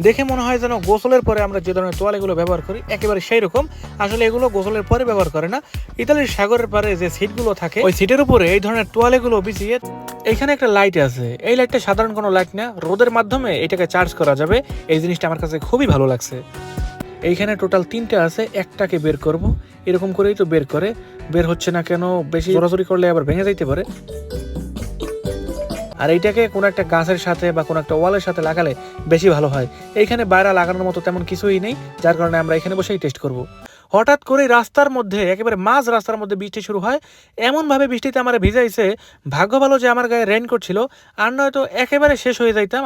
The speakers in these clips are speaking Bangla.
দেখে মনে হয় যেন গোসলের পরে আমরা যে ধরনের তোয়ালেগুলো ব্যবহার করি একেবারে সেই রকম। আসলে এগুলো গোসলের পরে ব্যবহার করে না। ইতালির সাগরের পারে যে সিটগুলো থাকে ওই সিটের উপরে এই ধরনের তোয়ালেগুলো বিছিয়ে এখানে একটা লাইট আছে। এই লাইটটা সাধারণ কোনো লাইট না, রোদের মাধ্যমে এটাকে চার্জ করা যাবে। এই জিনিসটা আমার কাছে খুবই ভালো লাগছে। এইখানে টোটাল 3টা আছে, একটাকে বের করব। এরকম করেই তো বের হচ্ছে না কেন, বেশি জোরাজোরি করলে আবার ভেঙে যাইতে পারে। আর এইটাকে কোনো একটা গাছের সাথে বা কোনো একটা ওয়ালের সাথে লাগালে বেশি ভালো হয়। এইখানে বাইরে লাগানোর মতো তেমন কিছুই নেই, যার কারণে আমরা এখানে বসেই টেস্ট করব। হঠাৎ করে রাস্তার মধ্যে, একেবারে মাঝ রাস্তার মধ্যে বৃষ্টি শুরু হয়। এমনভাবে বৃষ্টিতে আমার ভিজাইছে, ভাগ্য ভালো যে আমার গায়ে রেইনকোট ছিল, আর নয়তো একেবারে শেষ হয়ে যাইতাম।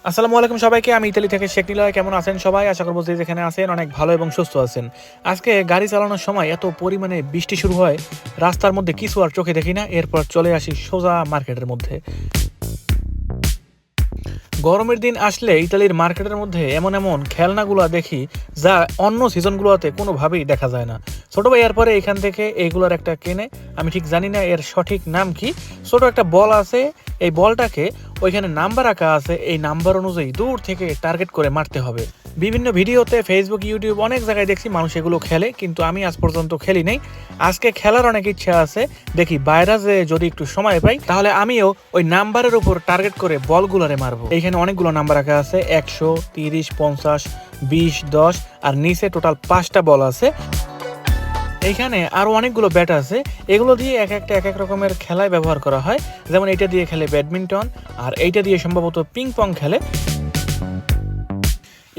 আসসালামু আলাইকুম সবাইকে, আমি ইতালি থেকে শেখ নিলয়। কেমন আছেন সবাই? আশা করবো যে যেখানে আছেন অনেক ভালো এবং সুস্থ আছেন। আজকে গাড়ি চালানোর সময় এত পরিমাণে বৃষ্টি শুরু হয়, রাস্তার মধ্যে কিছু আর চোখে দেখি না। এরপর চলে আসি সোজা মার্কেটের মধ্যে। গরমের দিন আসলে ইতালির মার্কেটের মধ্যে এমন এমন খেলনাগুলো দেখি যা অন্য সিজনগুলোতে কোনোভাবেই দেখা যায় না। ছোট ভাই এরপরে এখান থেকে এইগুলোর একটা কেনে, আমি ঠিক জানি না এর সঠিক নাম কি। ছোট একটা বল আছে, এই বলটাকে ওইখানে নাম্বার আঁকা আছে, এই নাম্বার অনুযায়ী দূর থেকে টার্গেট করে মারতে হবে। বিভিন্ন ভিডিওতে ফেসবুক, ইউটিউব অনেক জায়গায় দেখছি মানুষ এগুলো খেলে, কিন্তু আমি আজ পর্যন্ত খেলি নাই। আজকে খেলার অনেক ইচ্ছা আছে, দেখি বাইরে যে যদি একটু সময় পাই তাহলে আমিও ওই নাম্বারের উপর টার্গেট করে বলগুলোরে মারবো। এইখানে অনেকগুলো নাম্বার রাখা আছে, 100, 30, 50, 20, 10 আর নিচে টোটাল 5টা বল আছে। এইখানে আরো অনেকগুলো ব্যাট আছে, এগুলো দিয়ে এক এক রকমের খেলায় ব্যবহার করা হয়। যেমন এইটা দিয়ে খেলে ব্যাডমিন্টন, আর এইটা দিয়ে সম্ভবত পিং পং খেলে।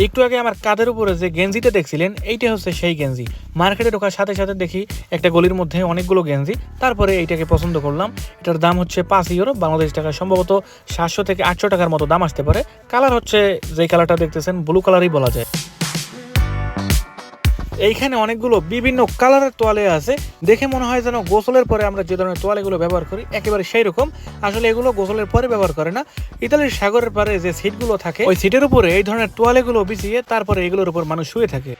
একটু আগে আমার কাঁধের উপরে যে গেঞ্জিটা দেখছিলেন, এইটা হচ্ছে সেই গেঞ্জি। মার্কেটে ঢোকার সাথে সাথে দেখি একটা গলির মধ্যে অনেকগুলো গেঞ্জি, তারপরে এইটাকে পছন্দ করলাম। এটার দাম হচ্ছে 5 ইউরো, বাংলাদেশ টাকা সম্ভবত 700 থেকে 800 টাকার মতো দাম আসতে পারে। কালার হচ্ছে যে কালারটা দেখতেছেন ব্লু কালারই বলা যায়। এইখানে অনেকগুলো বিভিন্ন কালারের তোয়ালে আছে, দেখে মনে হয় যেন গোসলের পরে আমরা যে ধরনের তোয়ালেগুলো ব্যবহার করি একেবারে সেই রকম। আসলে এগুলো গোসলের পরে ব্যবহার করে না। ইতালির সাগরের পারে যে সিটগুলো থাকে ওই সিটের উপরে এই ধরনের তোয়ালেগুলো বিছিয়ে তারপরে এগুলোর উপর মানুষ শুয়ে থাকে।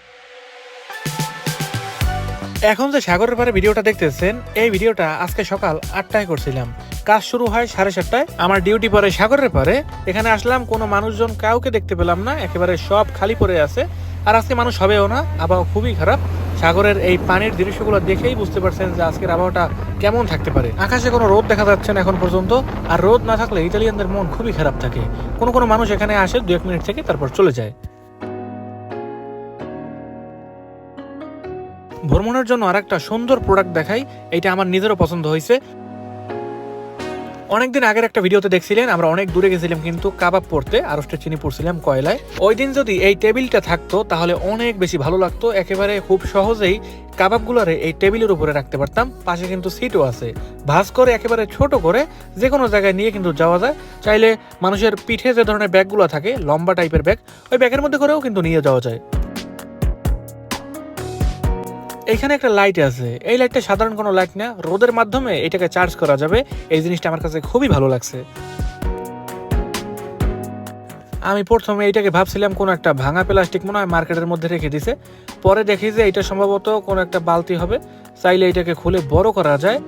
এখন যে সাগরের পারে ভিডিওটা দেখতেছেন, এই ভিডিওটা আজকে সকাল 8টায় করছিলাম। কাজ শুরু হয় 7:30টায়। আমার ডিউটি পরে সাগরের পারে। এখানে আসলাম, কোনো মানুষজন কাউকে দেখতে পেলাম না, একেবারে সব খালি পড়ে আছে। আর আজকে মানুষ হবেও না, আবহাওয়া খুবই খারাপ। সাগরের এই পানির দৃশ্যগুলো দেখেই বুঝতে পারছেন যে আজকের আবহাওয়াটা কেমন থাকতে পারে। আকাশে কোনো রোদ দেখা যাচ্ছে না এখন পর্যন্ত, আর রোদ না থাকলে ইতালিয়ানদের মন খুবই খারাপ থাকে। কোনো কোনো মানুষ এখানে আসে 2-1 মিনিট থেকে তারপর চলে যায়। ভ্রমণের জন্য আরেকটা সুন্দর প্রোডাক্ট দেখাই, এটা আমার নিজেরও পছন্দ হয়েছে। অনেকদিন আগের একটা ভিডিওতে দেখছিলেন আমরা অনেক দূরে গেছিলাম কিন্তু কাবাব পড়তে, আরস্টে চিনি পড়ছিলাম কয়লায়। ওই দিন যদি এই টেবিলটা থাকতো তাহলে অনেক বেশি ভালো লাগতো। একেবারে খুব সহজেই কাবাবগুলোরে এই টেবিলের উপরে রাখতে পারতাম। পাশে কিন্তু সিটও আছে, ভাঁজ করে একেবারে ছোট করে যে কোনো জায়গায় নিয়ে কিন্তু যাওয়া যায়। চাইলে মানুষের পিঠে যে ধরনের ব্যাগগুলো থাকে, লম্বা টাইপের ব্যাগ, ওই ব্যাগের মধ্যে করেও কিন্তু নিয়ে যাওয়া যায়। এখানে একটা লাইট আছে, এই লাইটটা সাধারণ কোনো লাইট না, রোদের মাধ্যমে এটাকে চার্জ করা যাবে। এই জিনিসটা আমার কাছে খুবই ভালো লাগছে। আমি প্রথমে এইটাকে ভাবছিলাম কোনো একটা ভাঙা প্লাস্টিক মনে হয় মার্কেটের মধ্যে রেখে দিছে, পরে দেখি যে এটা সম্ভবত কোনো একটা বালতি হবে। চাইলে এটাকে খুলে বড় করা যায়।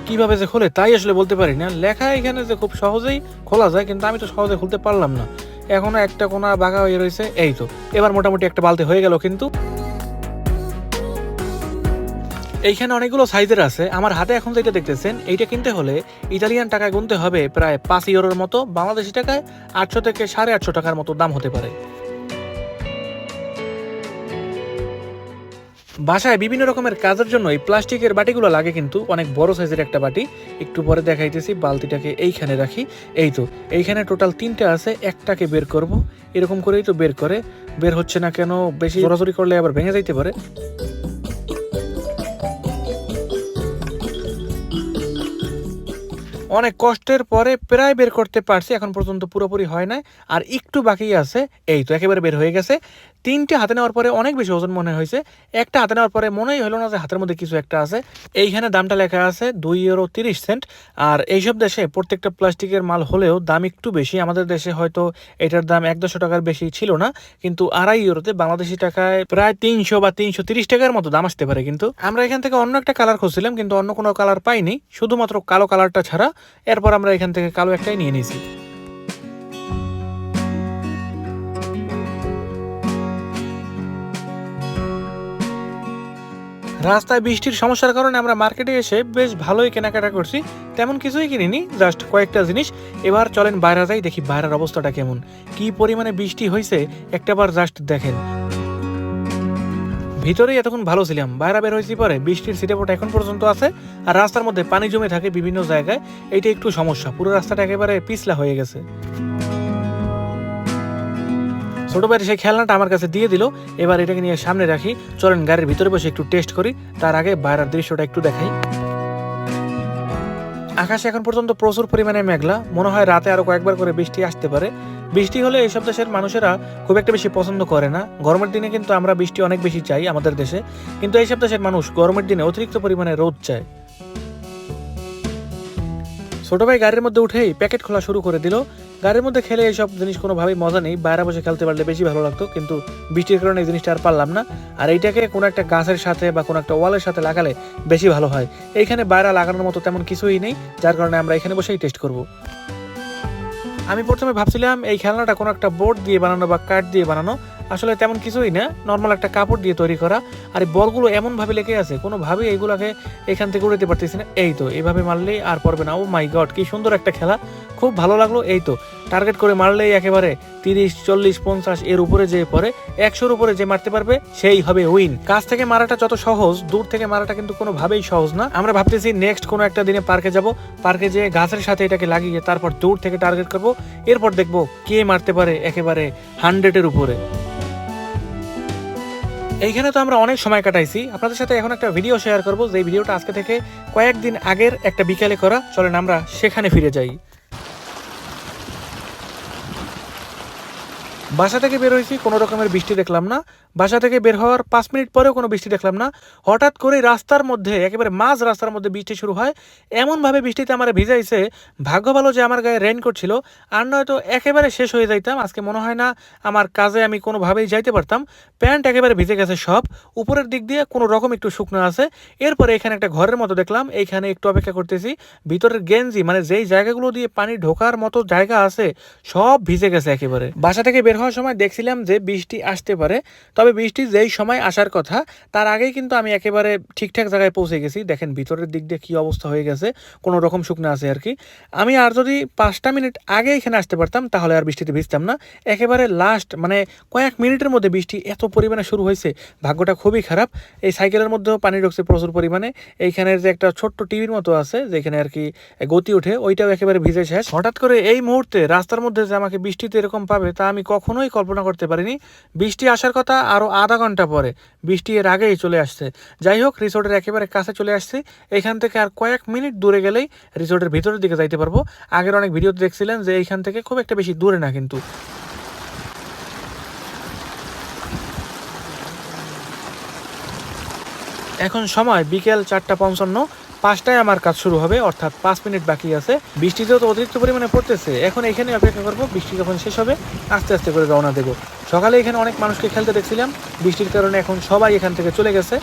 কিভাবে যে খোলে তাই আসলে বলতে পারি না। লেখা এখানে যে খুব সহজেই খোলা যায়, কিন্তু আমি তো সহজে খুলতে পারলাম না। এখনো একটা কোনা বাঁকা হয়ে রয়েছে। এই তো এবার মোটামুটি একটা বালতি হয়ে গেল। কিন্তু এইখানে অনেকগুলো সাইজের আছে। আমার হাতে এখন যেটা দেখতেছেন, এইটা কিনতে হলে ইতালিয়ান টাকায় গুনতে হবে প্রায় 5 ইউরোর মতো, বাংলাদেশি টাকায় 800 থেকে 850 টাকার মতো দাম হতে পারে। বাসায় বিভিন্ন রকমের কাজের জন্য এই প্লাস্টিকের বাটিগুলো লাগে, কিন্তু অনেক বড় সাইজের একটা বাটি। একটু পরে দেখাইতেছি। বালতিটাকে এইখানে রাখি। এই তো এইখানে টোটাল 3টা আছে, একটাকে বের করব। এরকম করেই তো বের হচ্ছে না কেন, বেশি জোরাজোরি করলে আবার ভেঙে যাইতে পারে। অনেক কষ্টের পরে প্রায় বের করতে পারছি, এখন পর্যন্ত পুরোপুরি হয় নাই, আর একটু বাকি আছে। এই তো একেবারে বের হয়ে গেছে। 3টে হাতে নেওয়ার পরে অনেক বেশি ওজন মনে হয়েছে, একটা হাতে নেওয়ার পরে মনেই হলো না যে হাতের মধ্যে কিছু একটা আছে। এইখানে দামটা লেখা আছে 2 ইউরো 30 সেন্ট। আর এইসব দেশে প্রত্যেকটা প্লাস্টিকের মাল হলেও দাম একটু বেশি। আমাদের দেশে হয়তো এটার দাম 1-200 টাকার বেশি ছিল না, কিন্তু 2.5 ইউরোতে বাংলাদেশি টাকায় প্রায় 300 বা 330 টাকার মতো দাম আসতে পারে। কিন্তু আমরা এখান থেকে অন্য একটা কালার খুঁজছিলাম, কিন্তু অন্য কোনো কালার পাইনি, শুধুমাত্র কালো কালারটা ছাড়া। এরপর আমরা এখান থেকে কালো একটাই নিয়ে নিয়েছি। রাস্তায় বৃষ্টির সমস্যার কারণে আমরা মার্কেটে এসে বেশ ভালোই কেনাকাটা করছি, তেমন কিছুই কিনিনি, জাস্ট কয়েকটা জিনিস। এবার চলেন বাইরে যাই, দেখি বাইরের অবস্থাটা কেমন, কি পরিমাণে বৃষ্টি হয়েছে একটাবার জাস্ট দেখেন। ভিতরেই এতক্ষণ ভালো ছিলাম, বাইরে বের হয়েছি পরে বৃষ্টির ছিটেফোঁটা এখন পর্যন্ত আছে, আর রাস্তার মধ্যে পানি জমে থাকে বিভিন্ন জায়গায়। এইটা একটু সমস্যা, পুরো রাস্তাটা একেবারে পিছলা হয়ে গেছে। ছোট ভাইয়ের সেই খেলনাটা আমার কাছে দিয়ে দিল, এবার এটাকে নিয়ে সামনে রাখি। চলেন গাড়ির ভিতরে বসে একটু টেস্ট করি, তার আগে বাইরের দৃশ্যটা একটু দেখাই। আকাশে এখন পর্যন্ত প্রচুর পরিমাণে মেঘলা, মনে হয় রাতে আরো কয়েকবার করে বৃষ্টি আসতে পারে। বৃষ্টি হলে এইসব দেশের মানুষেরা খুব একটা বেশি পছন্দ করে না। গরমের দিনে কিন্তু আমরা বৃষ্টি অনেক বেশি চাই আমাদের দেশে, কিন্তু এইসব দেশের মানুষ গরমের দিনে অতিরিক্ত পরিমাণে রোদ চায়। ছোট ভাই গাড়ির মধ্যে উঠেই প্যাকেট খোলা শুরু করে দিল। গাড়ির মধ্যে খেলে এইসব জিনিস কোনোভাবেই মজা নেই, বাইরে বসে খেলতে পারলে বেশি ভালো লাগতো, কিন্তু বৃষ্টির কারণে এই জিনিসটা আর পারলাম না। আর এইটাকে কোনো একটা গাছের সাথে বা কোনো একটা ওয়ালের সাথে লাগালে বেশি ভালো হয়। এইখানে বাইরে লাগানোর মতো তেমন কিছুই নেই, যার কারণে আমরা এখানে বসেই টেস্ট করব। আমি প্রথমে ভাবছিলাম এই খেলনাটা কোনো একটা বোর্ড দিয়ে বানানো বা কাঠ দিয়ে বানানো, আসলে তেমন কিছুই না, নর্মাল একটা কাপড় দিয়ে তৈরি করা। আর এই বলগুলো এমনভাবে লেগে আছে, কোনোভাবেই এইগুলোকে এখান থেকে উড়াতে পারতেছি না। এই তো এইভাবে মারলেই আর পড়বে না। ও মাই গড, কি সুন্দর একটা খেলা, খুব ভালো লাগলো। এই তো টার্গেট করে মারলেই একেবারে 30, 40, 50 এর উপরে যে পড়ে, 100-র উপরে যে মারতে পারবে সেই হবে উইন। কাছ থেকে মারাটা যত সহজ, দূর থেকে মারাটা কিন্তু কোনোভাবেই সহজ না। আমরা ভাবতেছি নেক্সট কোনো একটা দিনে পার্কে যাব, পার্কে যেয়ে গাছের সাথে এটাকে লাগিয়ে তারপর দূর থেকে টার্গেট করব, এরপর দেখবো কে মারতে পারে একেবারে 100-এর উপরে। এইখানে তো আমরা অনেক সময় কাটাইছি, আপনাদের সাথে এখন একটা ভিডিও শেয়ার করবো, যে ভিডিওটা আজকে থেকে কয়েকদিন আগের একটা বিকেলে করা। চলেন আমরা সেখানে ফিরে যাই। বাসা থেকে বের হয়েছি, কোনো রকমের বৃষ্টি দেখলাম না। বাসা থেকে বের হওয়ার 5 মিনিট পরেও কোনো বৃষ্টি দেখলাম না। হঠাৎ করে রাস্তার মধ্যে, একেবারে মাঝ রাস্তার মধ্যে বৃষ্টি শুরু হয়। এমনভাবে বৃষ্টিতে আমার ভিজাইছে, ভাগ্য ভালো যে আমার গায়ে রেইনকোট ছিল, আর নয়তো একেবারে শেষ হয়ে যাইতাম। আজকে মনে হয় না আমার কাজে আমি কোনোভাবেই যাইতে পারতাম। প্যান্ট একেবারে ভিজে গেছে সব, উপরের দিক দিয়ে কোনো রকম একটু শুকনো আছে। এরপরে এখানে একটা ঘরের মতো দেখলাম, এইখানে একটু অপেক্ষা করতেছি। ভিতরের গেঞ্জি, মানে যেই জায়গাগুলো দিয়ে পানি ঢোকার মতো জায়গা আছে, সব ভিজে গেছে একেবারে। বাসা থেকে বের হওয়ার সময় দেখছিলাম যে বৃষ্টি আসতে পারে, তবে বৃষ্টি যেই সময় আসার কথা তার আগেই কিন্তু আমি একেবারে ঠিকঠাক জায়গায় পৌঁছে গেছি। দেখেন ভিতরের দিক দিয়ে কি অবস্থা হয়ে গেছে, কোনো রকম শুকনো আছে আর কি। আমি আর যদি 5টা মিনিট আগে এখানে আসতে পারতাম তাহলে আর বৃষ্টিতে ভিজতাম না। একেবারে লাস্ট মানে কয়েক মিনিটের মধ্যে বৃষ্টি এত পরিমাণে শুরু হয়েছে, ভাগ্যটা খুবই খারাপ। এই সাইকেলের মধ্যেও পানি ঢুকছে প্রচুর পরিমাণে। এইখানের যে একটা ছোট্ট টিভির মতো আছে যেখানে আর কি গতি ওঠে, ওইটাও একেবারে ভিজে শেষ। হঠাৎ করে এই মুহূর্তে রাস্তার মধ্যে যে আমাকে বৃষ্টিতে এরকম পাবে তা আমি কখনোই কল্পনা করতে পারিনি। বৃষ্টি আসার কথা আরো আধা ঘন্টা পরে, বৃষ্টি এর আগেই চলে আসছে। যাই হোক, রিসোর্টের একেবারে কাছে চলে আসছি। এখান থেকে আর কয়েক মিনিট দূরে গেলেই রিসোর্টের ভিতরের দিকে যাইতে পারবো। আগের অনেক ভিডিওতে দেখছিলেন যে এইখান থেকে খুব একটা বেশি দূরে না, কিন্তু এখন সময় বিকেল 4:55। 5টায় আমার কাজ শুরু হবে, অর্থাৎ 5 মিনিট বাকি আছে। বৃষ্টিতেও তো অতিরিক্ত পরিমাণে পড়তেছে, এখন এখানে অপেক্ষা করবো বৃষ্টি যখন শেষ হবে আস্তে আস্তে করে রওনা দেবো। সকালে এখানে অনেক মানুষকে খেলতে দেখছিলাম, বৃষ্টির কারণে এখন সবাই এখান থেকে চলে গেছে।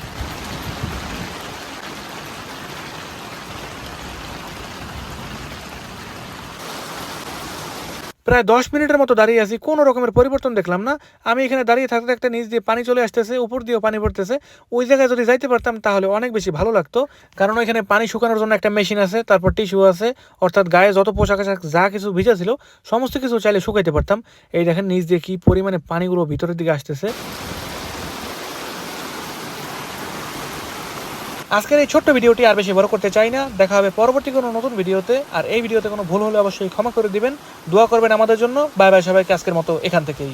প্রায় 10 মিনিটের মতো দাঁড়িয়ে আছি, কোনো রকমের পরিবর্তন দেখলাম না। আমি এখানে দাঁড়িয়ে থাকতে থাকতে নিচ দিয়ে পানি চলে আসতেছে, উপর দিয়েও পানি পড়তেছে। ওই জায়গায় যদি যাইতে পারতাম তাহলে অনেক বেশি ভালো লাগতো, কারণ ওইখানে পানি শুকানোর জন্য একটা মেশিন আছে, তারপর টিস্যু আছে, অর্থাৎ গায়ে যত পোশাক আশাক যা কিছু ভিজা ছিল সমস্ত কিছু চাইলে শুকাইতে পারতাম। এই দেখেন নিচ দিয়ে কি পরিমাণে পানিগুলো ভিতরের দিকে আসতেছে। আজকের এই ছোট্ট ভিডিওটি আর বেশি বড় করতে চাই না, দেখা হবে পরবর্তী কোনো নতুন ভিডিওতে। আর এই ভিডিওতে কোনো ভুল হলে অবশ্যই ক্ষমা করে দিবেন, দোয়া করবেন আমাদের জন্য। বাই বাই সবাইকে, আজকের মতো এখান থেকেই।